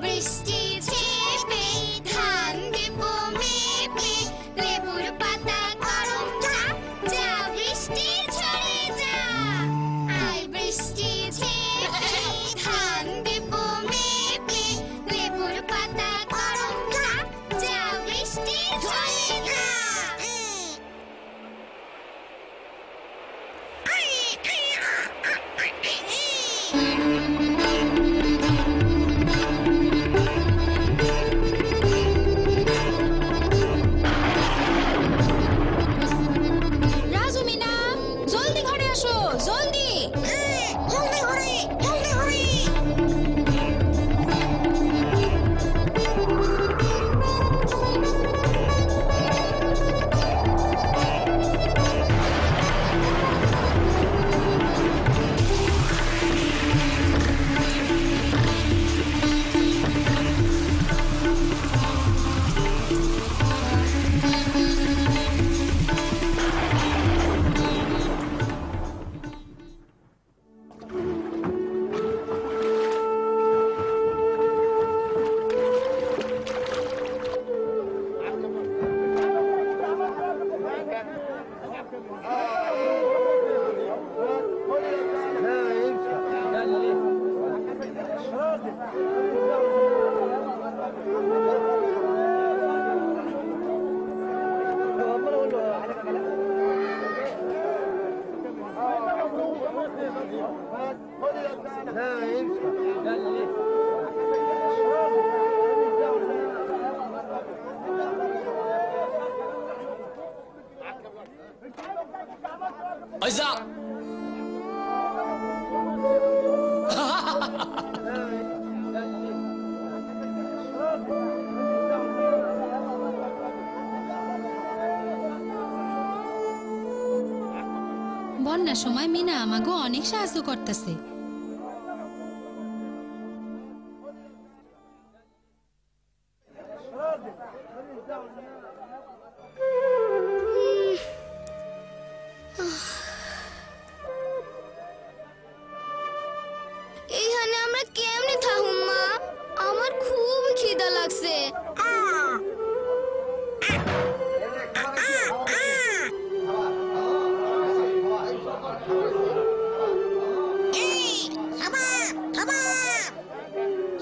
বৃষ্টি ঝেপে ধান দেব মেপে লেবুর পাতা গরম যা যা বৃষ্টি ঝরে যা আয় বৃষ্টি ঝেপে ধান দেব মেপে লেবুর পাতা গরম যা যা বৃষ্টি ঝরে যা বন্যার সময় মিনা আমাকে অনেক সাহায্য করতেছে। এইখানে আমরা কেমনে থাকুম মা? আমার খুব খিদা লাগছে।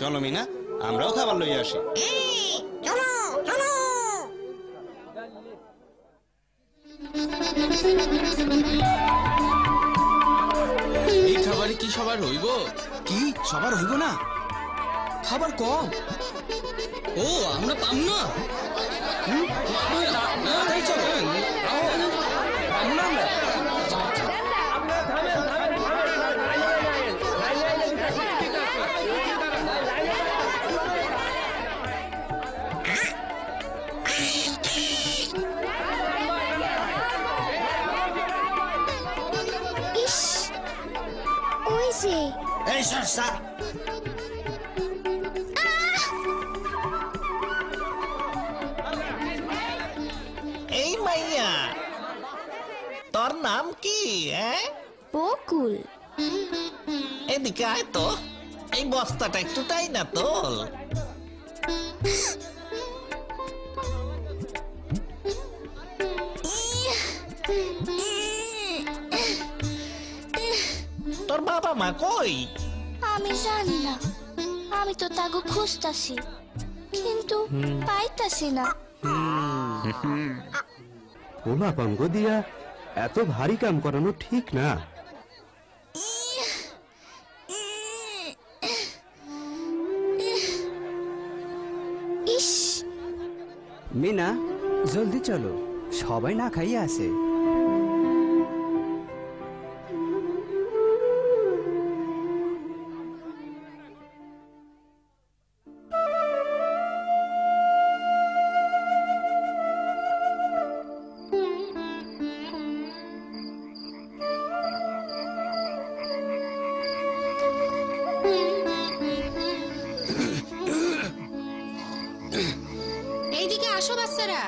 চলো মিনা, আমরাও খাবার লই আসি। এই খাবারে কি সবার হইব? কি সবার হইব না? খাবার কম। ও আমরা পাম না। তাই চলো এই সরসা এই মাইয়া, তোর নাম কি? বকুল। এদিকে আয় তো, এই বস্তাটা একটু তাই না তোল। তোর বাবা মা কই? আমি জানি না, আমি তো তাগো খুঁজতাছি কিন্তু পাইতাছি না। ওলা পাঙ্গ দিয়া এত ভারী কাম করানো ঠিক না। ইস মিনা, জলদি চলো, সবাই না খাইয়ে আছে। এইদিকে আসো বাচ্চারা।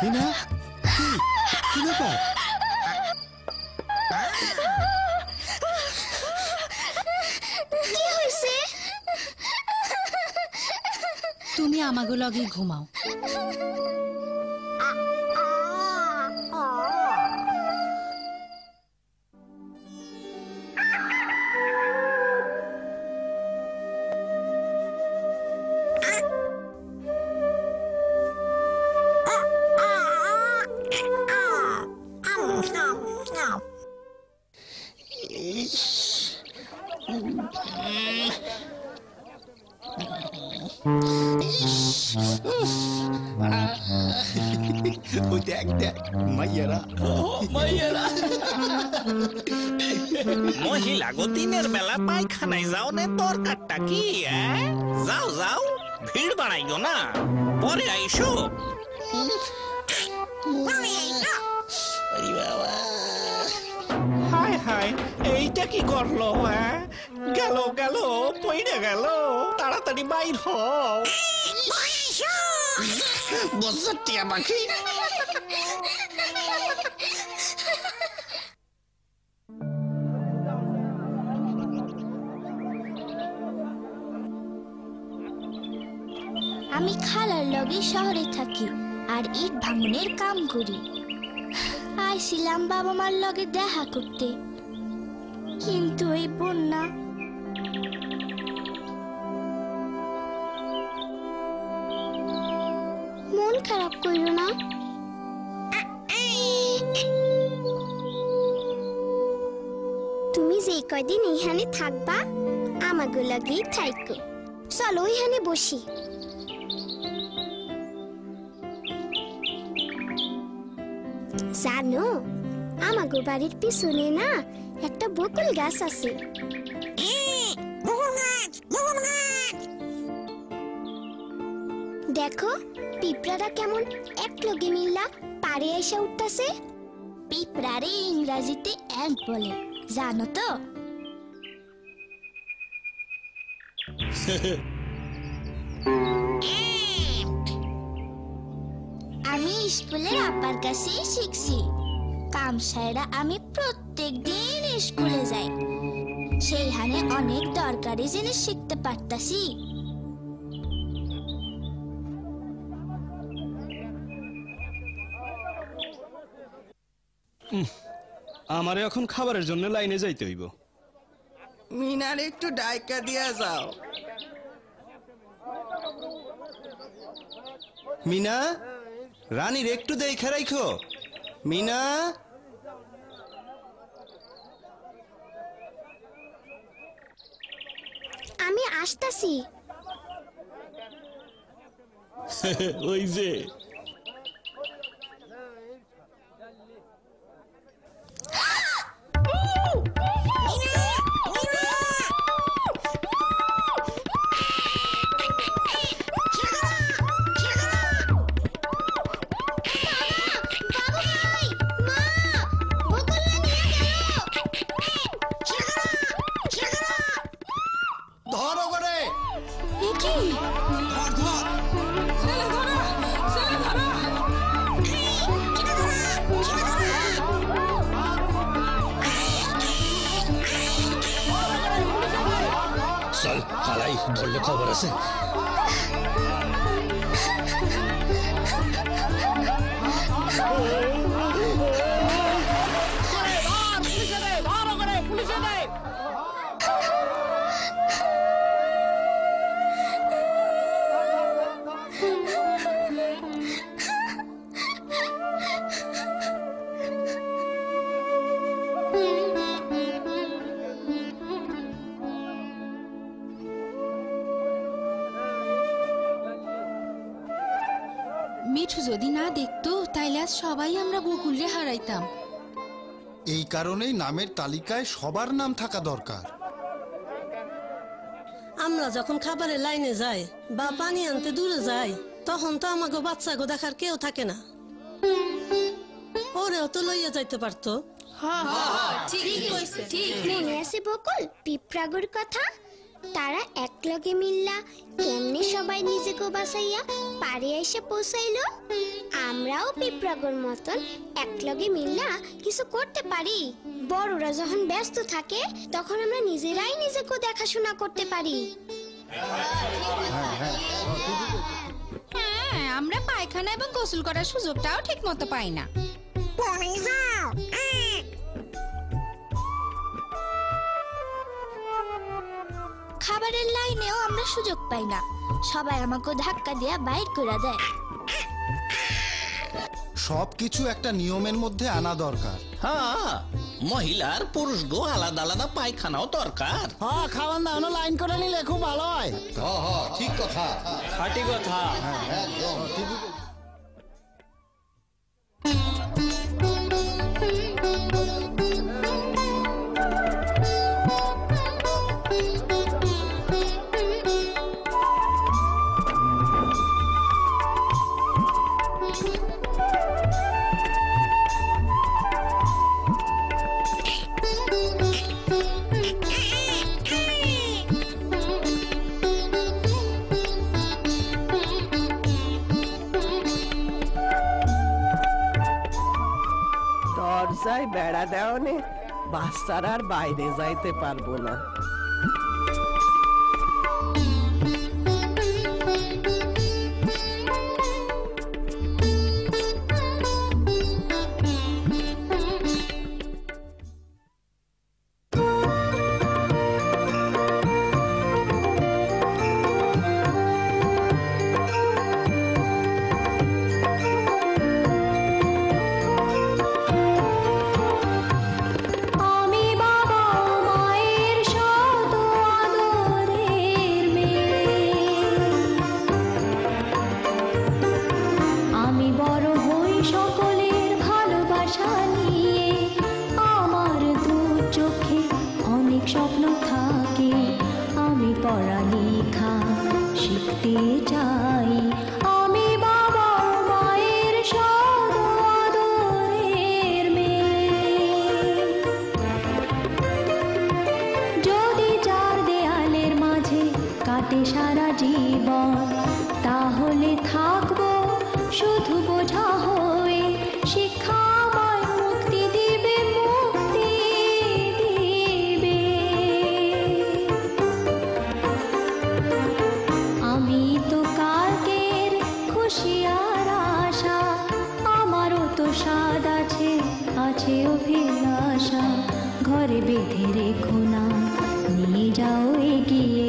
মিনা কি ব্যাপার? কি হয়েছে? তুমি আমাগো লগে ঘুমাও। ওই দেখ দেখ মাইয়ারা মহিলা গো দিনের বেলা পায়খানায় যাও না, দরকারটা কি? যাও যাও, ভিড় বাড়াইও না, পরে আইসো। হায় হায়, এইটা কি করলো? গেল গেল, পইড়ে গেল, তাড়াতাড়ি বাইর হও। বছর টিয়া পাখি। আমি খালার লগে শহরে থাকি আর ইট ভাঙনের কাম করি। আইছিলাম বাবা মার লগে দেখা করতে, কিন্তু এই বন্যা। মন খারাপ কইরো না। তুমি যে কয়দিন এইখানে থাকবা আমাগো লাগেই থাইকো। চলো এইখানে বসি। জানো, আমাগো বাড়ির পিছনে না একটা বকুল গাছ আছে। দেখো পিঁপড়ারা কেমন এক লগে মিল্লা পাড়ে এসে উঠতেছে। পিঁপড়ারে ইংরেজিতে অ্যান্ট বলে, জানো তো? আমি স্কুলের আপার কাছে শিখছি। কাম সাইরা আমি প্রত্যেক দিন স্কুলে যাই, সেইখানে অনেক দরকারি জিনিস শিখতে পারতাছি। আমারে এখন খাবারের জন্য লাইনে যাইতে হইব। মিনার একটু ডাইকা দিয়া যাও। মিনা, রানীর একটু দেখে রাখো। মিনা, আমি আসতাছি। ওই যে ধরো করে চল হালাই, ধরলে খবর আছে। মিঠু যদি না দেখতো তাইলে আজ সবাই আমরা বকুলরে হারাইতাম। এই কারণেই নামের তালিকায় সবার নাম থাকা দরকার। আমরা যখন খাবারের লাইনে যাই বা পানি আনতে দূরে যাই, তখন তো আমাকে বাচ্চাকে দেখার কেউ থাকে না। ওরেও তো লইয়া যাইতে পারতো। মনে আছে বকুল পিঁপড়াগুর কথা? তারা একলগে মিল্লা কেমনে সবাই নিজেকে বাঁচাইয়া পারে এসে পৌঁছাইলো? আমরাও পিঁপড়াগোর মতন একলগে মিল্লা কিছু করতে পারি। বড়রা যখন ব্যস্ত থাকে তখন আমরা নিজেরাই নিজেকে দেখাশোনা করতে পারি। হ্যাঁ, আমরা পায়খানা এবং গোসল করার সুযোগটাও ঠিক মতো পাই না। খাবারের লাইনেও আমরা সুযোগ পাই না, সবাই আমাকে ধাক্কা দিয়া বাইর করে দেয়। সবকিছু একটা নিয়মের মধ্যে আনা দরকার। হ্যাঁ, মহিলার পুরুষ গো আলাদা আলাদা পায়খানাও দরকার। হ্যাঁ, খাওয়ান দাওয়ানো লাইন করে নিলে খুব ভালো হয়। ঠিক কথা। খাঁটি কথা। একদম ঠিকই বলছো। দরজায় বেড়া দেওয়ানে বাচ্চারা আর বাইরে যাইতে পারবো না। স্বপ্ন থাকে আমি পড়ালেখা শিখতে চাই। আমি বাবা মায়ের আদরের মেয়ে। যদি চার দেয়ালের মাঝে কাটে সারা জীবন, তাহলে থাকবো শুধু বোঝা হয়ে। শিক্ষা আমায় মুক্তি দিবে, মুক্তি দিবে। আমি তো কালকের খুশি আর আশা, আমারও তো স্বাদ আছে, আছে অভিলাষা। ঘরে বেঁধে রেখো না, নিয়ে যাও এগিয়ে